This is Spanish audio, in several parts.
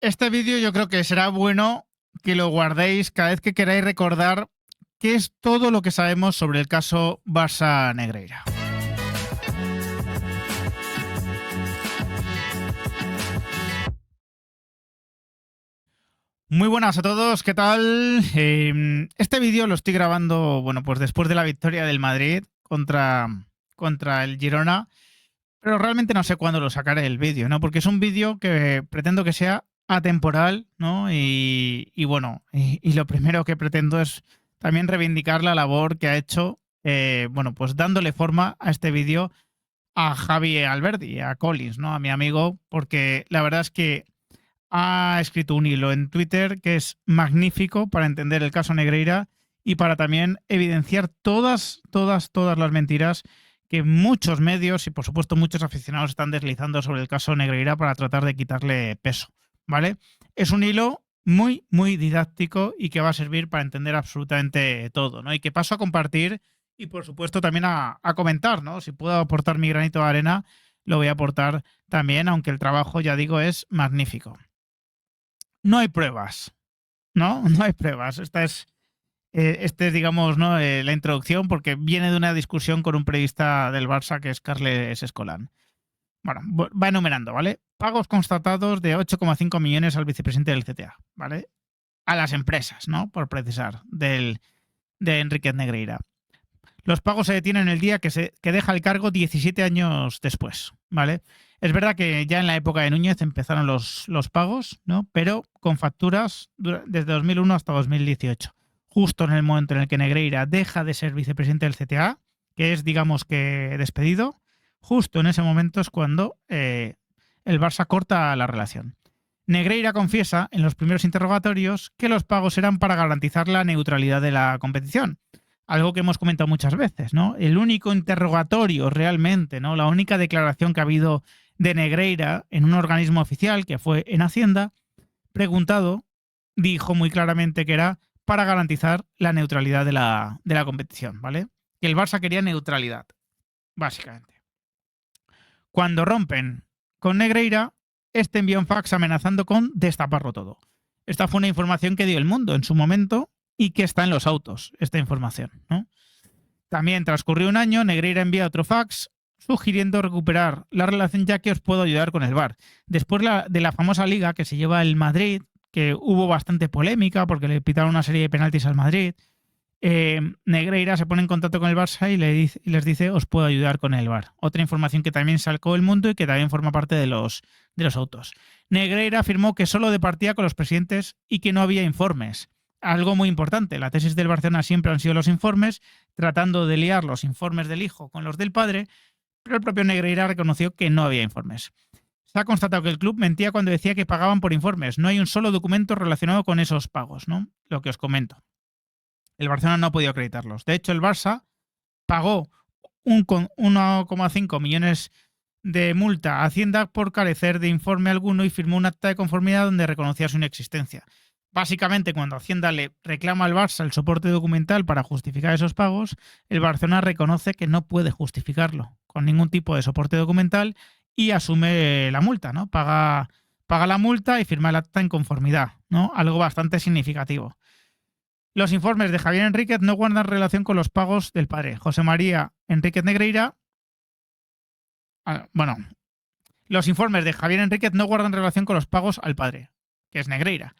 Este vídeo yo creo que será bueno que lo guardéis cada vez que queráis recordar qué es todo lo que sabemos sobre el caso Barça Negreira. Muy buenas a todos, ¿qué tal? Este vídeo lo estoy grabando, bueno, pues después de la victoria del Madrid contra el Girona, pero realmente no sé cuándo lo sacaré el vídeo, ¿no? Porque es un vídeo que pretendo que sea atemporal, ¿no? Y bueno, y lo primero que pretendo es también reivindicar la labor que ha hecho, bueno, pues dándole forma a este vídeo a Javi Alberdi, a Collins, ¿no? A mi amigo, porque la verdad es que ha escrito un hilo en Twitter que es magnífico para entender el caso Negreira y para también evidenciar todas las mentiras que muchos medios y por supuesto muchos aficionados están deslizando sobre el caso Negreira para tratar de quitarle peso, ¿vale? Es un hilo muy didáctico y que va a servir para entender absolutamente todo, ¿no? Y que paso a compartir y por supuesto también a comentar, ¿no? Si puedo aportar mi granito de arena, lo voy a aportar también, aunque el trabajo, ya digo, es magnífico. No hay pruebas, ¿no? No hay pruebas. Este es, digamos, ¿no? La introducción, porque viene de una discusión con un periodista del Barça que es Carles Escolán. Bueno, va enumerando, ¿vale? Pagos constatados de 8,5 millones al vicepresidente del CTA, ¿vale? A las empresas, ¿no? Por precisar, de Enríquez Negreira. Los pagos se detienen el día que deja el cargo 17 años después, ¿vale? Es verdad que ya en la época de Núñez empezaron los pagos, ¿no? Pero con facturas desde 2001 hasta 2018. Justo en el momento en el que Negreira deja de ser vicepresidente del CTA, que es, digamos que, despedido, justo en ese momento es cuando el Barça corta la relación. Negreira confiesa en los primeros interrogatorios que los pagos eran para garantizar la neutralidad de la competición. Algo que hemos comentado muchas veces, ¿no? El único interrogatorio realmente, ¿no? La única declaración que ha habido de Negreira en un organismo oficial, que fue en Hacienda, preguntado, dijo muy claramente que era para garantizar la neutralidad de la competición, ¿vale? Que el Barça quería neutralidad, básicamente. Cuando rompen con Negreira, este envió un fax amenazando con destaparlo todo. Esta fue una información que dio El Mundo en su momento y que está en los autos, esta información, ¿no? También transcurrió un año, Negreira envía otro fax sugiriendo recuperar la relación ya que os puedo ayudar con el VAR. Después de la famosa liga que se lleva el Madrid, que hubo bastante polémica porque le pitaron una serie de penaltis al Madrid, Negreira se pone en contacto con el Barça y les dice os puedo ayudar con el VAR. Otra información que también sacó El Mundo y que también forma parte de los autos. Negreira afirmó que solo departía con los presidentes y que no había informes. Algo muy importante, la tesis del Barcelona siempre han sido los informes, tratando de liar los informes del hijo con los del padre, pero el propio Negreira reconoció que no había informes. Se ha constatado que el club mentía cuando decía que pagaban por informes. No hay un solo documento relacionado con esos pagos, ¿no? Lo que os comento. El Barcelona no ha podido acreditarlos. De hecho, el Barça pagó 1,5 millones de multa a Hacienda por carecer de informe alguno y firmó un acta de conformidad donde reconocía su inexistencia. Básicamente, cuando Hacienda le reclama al Barça el soporte documental para justificar esos pagos, el Barcelona reconoce que no puede justificarlo con ningún tipo de soporte documental y asume la multa, ¿no? Paga la multa y firma el acta en conformidad, ¿no? Algo bastante significativo. Los informes de Javier Enríquez no guardan relación con los pagos del padre, José María Enríquez Negreira. Bueno, los informes de Javier Enríquez no guardan relación con los pagos al padre, que es Negreira,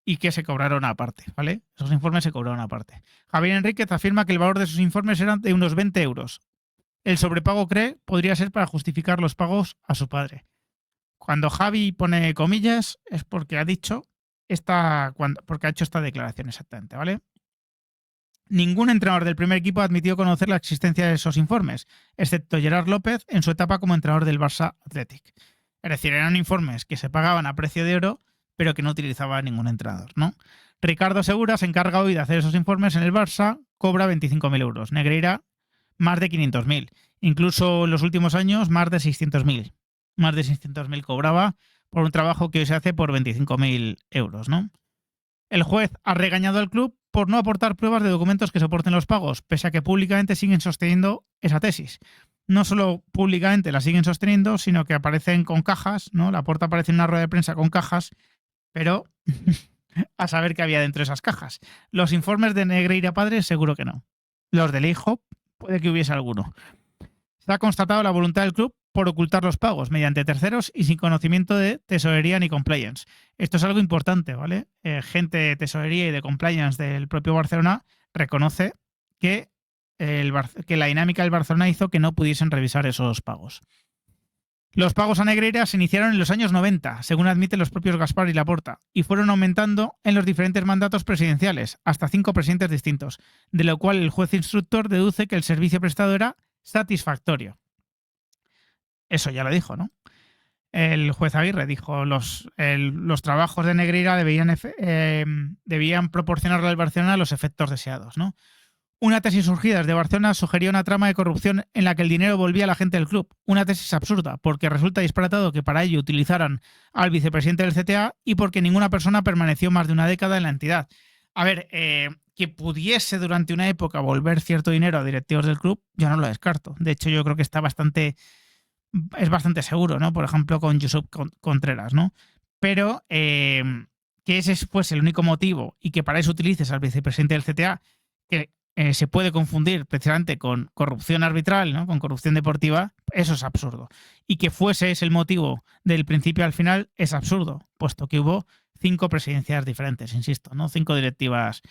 y que se cobraron aparte, ¿vale? Esos informes se cobraron aparte. Javier Enríquez afirma que el valor de esos informes eran de unos 20 euros. El sobrepago, cree, podría ser para justificar los pagos a su padre. Cuando Javi pone comillas es porque ha dicho porque ha hecho esta declaración exactamente, ¿vale? Ningún entrenador del primer equipo ha admitido conocer la existencia de esos informes, excepto Gerard López en su etapa como entrenador del Barça Athletic. Es decir, eran informes que se pagaban a precio de oro, pero que no utilizaba ningún entrenador, ¿no? Ricardo Segura se encarga hoy de hacer esos informes en el Barça, cobra 25.000 euros. Negreira, más de 500.000. Incluso en los últimos años, más de 600.000. Más de 600.000 cobraba por un trabajo que hoy se hace por 25.000 euros, ¿no? El juez ha regañado al club por no aportar pruebas de documentos que soporten los pagos, pese a que públicamente siguen sosteniendo esa tesis. No solo públicamente la siguen sosteniendo, sino que aparecen con cajas, ¿no? La Porta aparece en una rueda de prensa con cajas pero a saber qué había dentro de esas cajas. Los informes de Negreira padre seguro que no. Los del hijo puede que hubiese alguno. Se ha constatado la voluntad del club por ocultar los pagos mediante terceros y sin conocimiento de tesorería ni compliance. Esto es algo importante, ¿vale? Gente de tesorería y de compliance del propio Barcelona reconoce que, que la dinámica del Barcelona hizo que no pudiesen revisar esos pagos. Los pagos a Negreira se iniciaron en los años 90, según admiten los propios Gaspar y Laporta, y fueron aumentando en los diferentes mandatos presidenciales, hasta 5 presidentes distintos, de lo cual el juez instructor deduce que el servicio prestado era satisfactorio. Eso ya lo dijo, ¿no? El juez Aguirre dijo los trabajos de Negreira debían proporcionarle al Barcelona los efectos deseados, ¿no? Una tesis surgida desde Barcelona sugería una trama de corrupción en la que el dinero volvía a la gente del club. Una tesis absurda, porque resulta disparatado que para ello utilizaran al vicepresidente del CTA y porque ninguna persona permaneció más de una década en la entidad. A ver, que pudiese durante una época volver cierto dinero a directivos del club, yo no lo descarto. De hecho, yo creo que es bastante seguro, ¿no? Por ejemplo, con Josep Contreras, ¿no? Pero que ese fuese el único motivo y que para eso utilices al vicepresidente del CTA, que se puede confundir precisamente con corrupción arbitral, ¿no? Con corrupción deportiva, eso es absurdo. Y que fuese ese el motivo del principio al final es absurdo, puesto que hubo 5 presidencias diferentes, insisto, ¿no? 5 directivas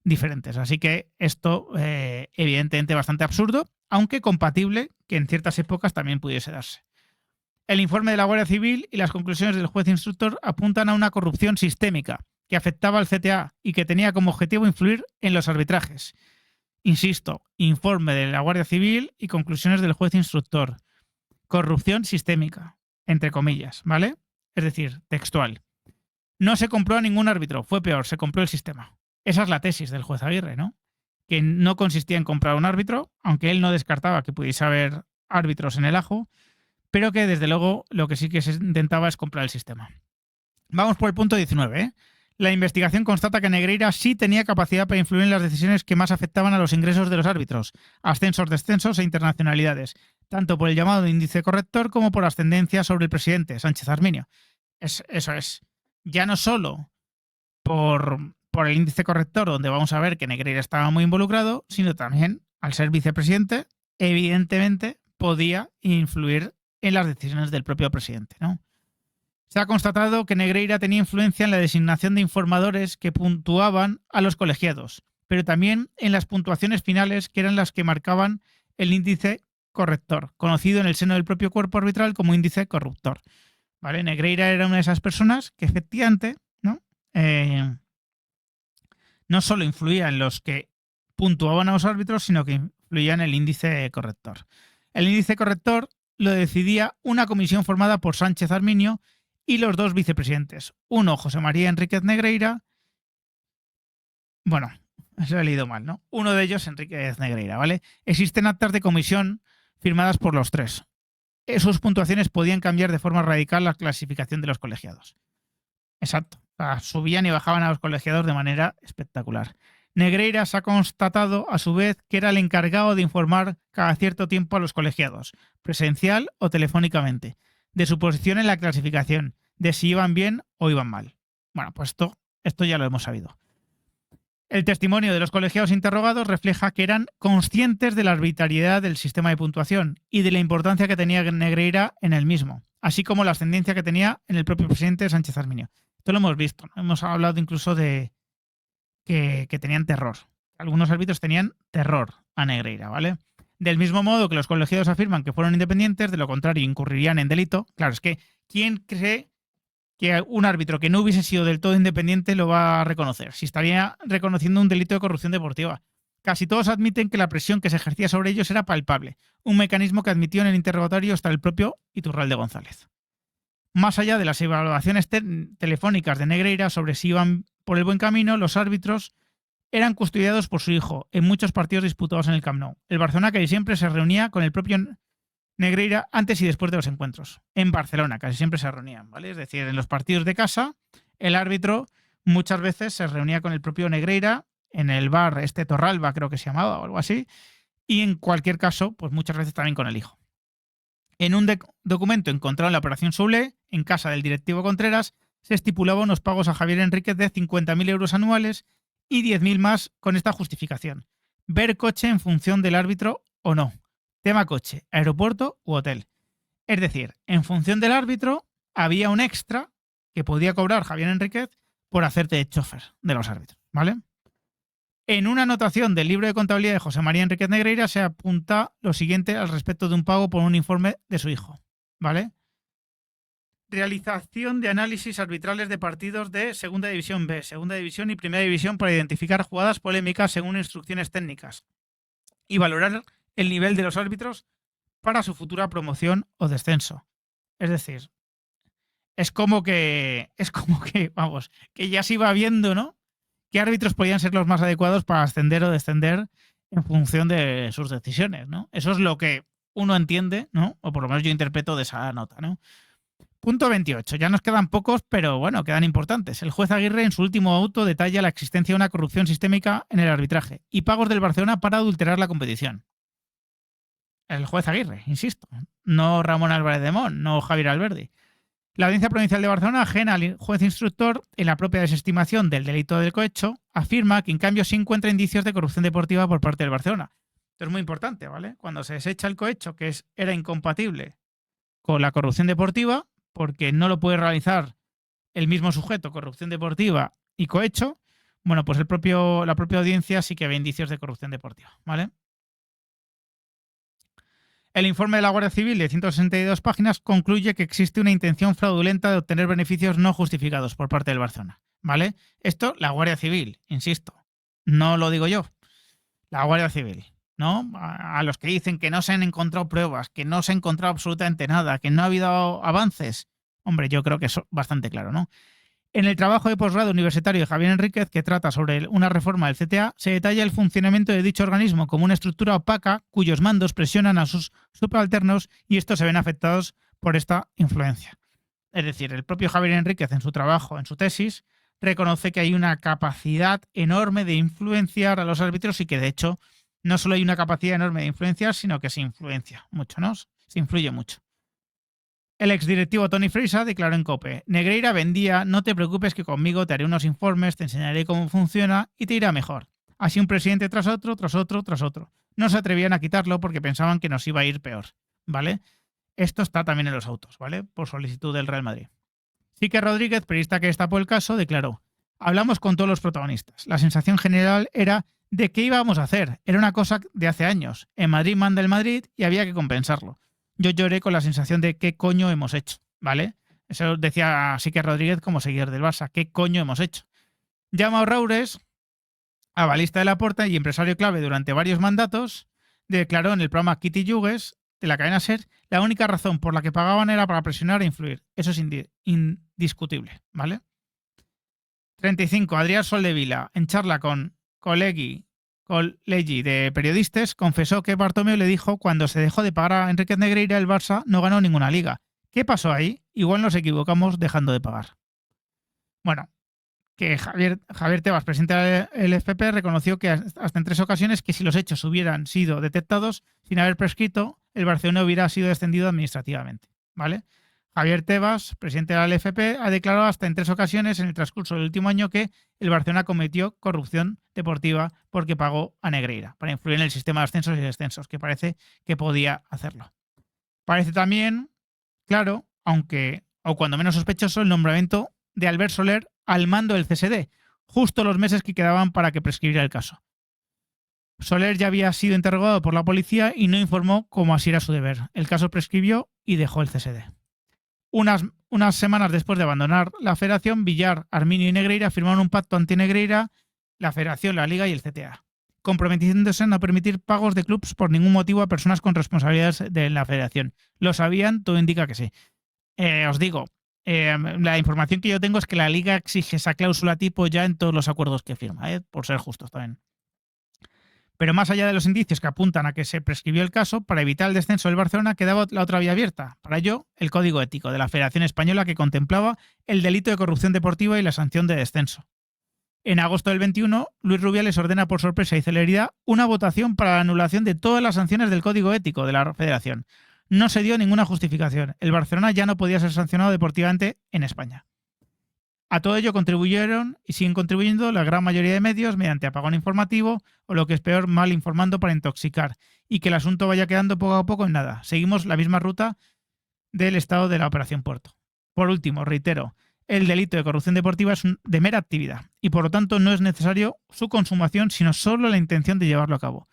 diferentes. Así que esto, evidentemente, bastante absurdo, aunque compatible que en ciertas épocas también pudiese darse. El informe de la Guardia Civil y las conclusiones del juez instructor apuntan a una corrupción sistémica que afectaba al CTA y que tenía como objetivo influir en los arbitrajes. Insisto, informe de la Guardia Civil y conclusiones del juez instructor. Corrupción sistémica, entre comillas, ¿vale? Es decir, textual. No se compró a ningún árbitro, fue peor, se compró el sistema. Esa es la tesis del juez Aguirre, ¿no? Que no consistía en comprar un árbitro, aunque él no descartaba que pudiese haber árbitros en el ajo, pero que desde luego lo que sí que se intentaba es comprar el sistema. Vamos por el punto 19, ¿eh? La investigación constata que Negreira sí tenía capacidad para influir en las decisiones que más afectaban a los ingresos de los árbitros, ascensos, descensos e internacionalidades, tanto por el llamado índice corrector como por ascendencia sobre el presidente, Sánchez Arminio. Eso es. Ya no solo por el índice corrector, donde vamos a ver que Negreira estaba muy involucrado, sino también, al ser vicepresidente, evidentemente podía influir en las decisiones del propio presidente, ¿no? Se ha constatado que Negreira tenía influencia en la designación de informadores que puntuaban a los colegiados, pero también en las puntuaciones finales, que eran las que marcaban el índice corrector, conocido en el seno del propio cuerpo arbitral como índice corruptor. ¿Vale? Negreira era una de esas personas que efectivamente, ¿no? No solo influía en los que puntuaban a los árbitros, sino que influía en el índice corrector. El índice corrector lo decidía una comisión formada por Sánchez Arminio y los 2 vicepresidentes. Uno, José María Enríquez Negreira. Bueno, eso he leído mal, ¿no? Uno de ellos, Enríquez Negreira, ¿vale? Existen actas de comisión firmadas por los 3. Sus puntuaciones podían cambiar de forma radical la clasificación de los colegiados. Exacto. O sea, subían y bajaban a los colegiados de manera espectacular. Negreira se ha constatado, a su vez, que era el encargado de informar cada cierto tiempo a los colegiados, presencial o telefónicamente, de su posición en la clasificación, de si iban bien o iban mal. Bueno, pues esto ya lo hemos sabido. El testimonio de los colegiados interrogados refleja que eran conscientes de la arbitrariedad del sistema de puntuación y de la importancia que tenía Negreira en el mismo, así como la ascendencia que tenía en el propio presidente Sánchez Arminio. Esto lo hemos visto, ¿no? Hemos hablado incluso de que tenían terror. Algunos árbitros tenían terror a Negreira, ¿vale? Del mismo modo que los colegiados afirman que fueron independientes, de lo contrario incurrirían en delito. Claro, es que ¿quién cree que un árbitro que no hubiese sido del todo independiente lo va a reconocer? Si estaría reconociendo un delito de corrupción deportiva. Casi todos admiten que la presión que se ejercía sobre ellos era palpable, un mecanismo que admitió en el interrogatorio hasta el propio Iturralde González. Más allá de las evaluaciones telefónicas de Negreira sobre si iban por el buen camino, los árbitros eran custodiados por su hijo en muchos partidos disputados en el Camp Nou. El Barcelona casi siempre se reunía con el propio Negreira antes y después de los encuentros. En Barcelona casi siempre se reunían, ¿vale? Es decir, en los partidos de casa, el árbitro muchas veces se reunía con el propio Negreira en el bar Torralba, creo que se llamaba, o algo así, y en cualquier caso, pues muchas veces también con el hijo. En un documento encontrado en la Operación Soule, en casa del directivo Contreras, se estipulaba unos pagos a Javier Enríquez de 50.000 euros anuales y 10.000 más con esta justificación. Ver coche en función del árbitro o no. Tema coche, aeropuerto u hotel. Es decir, en función del árbitro había un extra que podía cobrar Javier Enríquez por hacerte de chofer de los árbitros, ¿vale? En una anotación del libro de contabilidad de José María Enríquez Negreira se apunta lo siguiente al respecto de un pago por un informe de su hijo, ¿vale? Realización de análisis arbitrales de partidos de Segunda División B, Segunda División y Primera División para identificar jugadas polémicas según instrucciones técnicas y valorar el nivel de los árbitros para su futura promoción o descenso. Es decir, es como que, vamos, que ya se iba viendo, ¿no? Qué árbitros podían ser los más adecuados para ascender o descender en función de sus decisiones, ¿no? Eso es lo que uno entiende, ¿no? O por lo menos yo interpreto de esa nota, ¿no? Punto 28. Ya nos quedan pocos, pero bueno, quedan importantes. El juez Aguirre en su último auto detalla la existencia de una corrupción sistémica en el arbitraje y pagos del Barcelona para adulterar la competición. El juez Aguirre, insisto, no Ramón Álvarez de Mon, no Javier Alberdi. La Audiencia Provincial de Barcelona, ajena al juez instructor, en la propia desestimación del delito del cohecho, afirma que en cambio sí encuentra indicios de corrupción deportiva por parte del Barcelona. Esto es muy importante, ¿vale? Cuando se desecha el cohecho, que era incompatible con la corrupción deportiva, porque no lo puede realizar el mismo sujeto, corrupción deportiva y cohecho, bueno, pues la propia audiencia sí que ve indicios de corrupción deportiva, ¿vale? El informe de la Guardia Civil de 162 páginas concluye que existe una intención fraudulenta de obtener beneficios no justificados por parte del Barcelona, ¿vale? Esto, la Guardia Civil, insisto, no lo digo yo, la Guardia Civil, ¿no? A los que dicen que no se han encontrado pruebas, que no se ha encontrado absolutamente nada, que no ha habido avances, hombre, yo creo que es bastante claro, ¿no? En el trabajo de posgrado universitario de Javier Enríquez, que trata sobre una reforma del CTA, se detalla el funcionamiento de dicho organismo como una estructura opaca cuyos mandos presionan a sus subalternos y estos se ven afectados por esta influencia. Es decir, el propio Javier Enríquez en su trabajo, en su tesis, reconoce que hay una capacidad enorme de influenciar a los árbitros y que de hecho no solo hay una capacidad enorme de influenciar, sino que se influencia mucho, ¿no? Se influye mucho. El exdirectivo Tony Freisa declaró en COPE: Negreira vendía, no te preocupes que conmigo te haré unos informes, te enseñaré cómo funciona y te irá mejor. Así un presidente tras otro, tras otro, tras otro. No se atrevían a quitarlo porque pensaban que nos iba a ir peor, ¿vale? Esto está también en los autos, ¿vale? Por solicitud del Real Madrid. Sique Rodríguez, periodista que destapó el caso, declaró: hablamos con todos los protagonistas. La sensación general era de qué íbamos a hacer. Era una cosa de hace años. En Madrid manda el Madrid y había que compensarlo. Yo lloré con la sensación de qué coño hemos hecho, ¿vale? Eso decía Sique Rodríguez como seguidor del Barça. ¿Qué coño hemos hecho? Jaume Roures, avalista de Laporta y empresario clave durante varios mandatos, declaró en el programa Kitty Yugues de la cadena SER: la única razón por la que pagaban era para presionar e influir. Eso es indiscutible, ¿vale? 35. Adrián Soldevila, en charla con Colegi de Periodistas, confesó que Bartomeu le dijo: cuando se dejó de pagar a Enríquez Negreira, el Barça no ganó ninguna liga. ¿Qué pasó ahí? Igual nos equivocamos dejando de pagar. Bueno, que Javier Tebas, presidente del FP, reconoció que hasta en 3 ocasiones que si los hechos hubieran sido detectados sin haber prescrito, el Barcelona hubiera sido descendido administrativamente, ¿vale? Javier Tebas, presidente de la LFP, ha declarado hasta en 3 ocasiones en el transcurso del último año que el Barcelona cometió corrupción deportiva porque pagó a Negreira para influir en el sistema de ascensos y descensos, que parece que podía hacerlo. Parece también claro, aunque o cuando menos sospechoso, el nombramiento de Albert Soler al mando del CSD, justo los meses que quedaban para que prescribiera el caso. Soler ya había sido interrogado por la policía y no informó como así era su deber. El caso prescribió y dejó el CSD. Unas semanas después de abandonar la federación, Villar, Arminio y Negreira firmaron un pacto anti-Negreira, la federación, la liga y el CTA, comprometiéndose a no permitir pagos de clubs por ningún motivo a personas con responsabilidades de la federación. ¿Lo sabían? Todo indica que sí. Os digo, la información que yo tengo es que la liga exige esa cláusula tipo ya en todos los acuerdos que firma, por ser justos también. Pero más allá de los indicios que apuntan a que se prescribió el caso, para evitar el descenso del Barcelona quedaba la otra vía abierta. Para ello, el Código Ético de la Federación Española, que contemplaba el delito de corrupción deportiva y la sanción de descenso. En agosto del 21, Luis Rubiales ordena por sorpresa y celeridad una votación para la anulación de todas las sanciones del Código Ético de la Federación. No se dio ninguna justificación. El Barcelona ya no podía ser sancionado deportivamente en España. A todo ello contribuyeron y siguen contribuyendo la gran mayoría de medios mediante apagón informativo o lo que es peor, mal informando para intoxicar y que el asunto vaya quedando poco a poco en nada. Seguimos la misma ruta del estado de la Operación Puerto. Por último, reitero, el delito de corrupción deportiva es de mera actividad y por lo tanto no es necesario su consumación, sino solo la intención de llevarlo a cabo.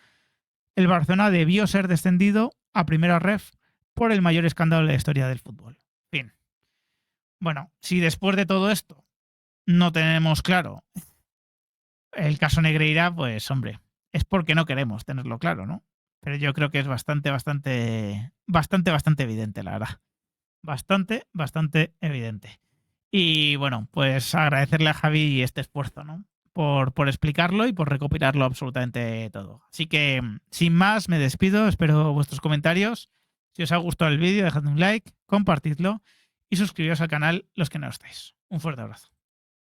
El Barcelona debió ser descendido a primera ref por el mayor escándalo de la historia del fútbol. Fin. Bueno, si después de todo esto no tenemos claro el caso Negreira, pues hombre, es porque no queremos tenerlo claro, ¿no? Pero yo creo que es bastante evidente, la verdad. Bastante evidente. Y bueno, pues agradecerle a Javi este esfuerzo, ¿no? Por explicarlo y por recopilarlo absolutamente todo. Así que, sin más, me despido. Espero vuestros comentarios. Si os ha gustado el vídeo, dejadme un like, compartidlo y suscribiros al canal los que no estáis. Un fuerte abrazo.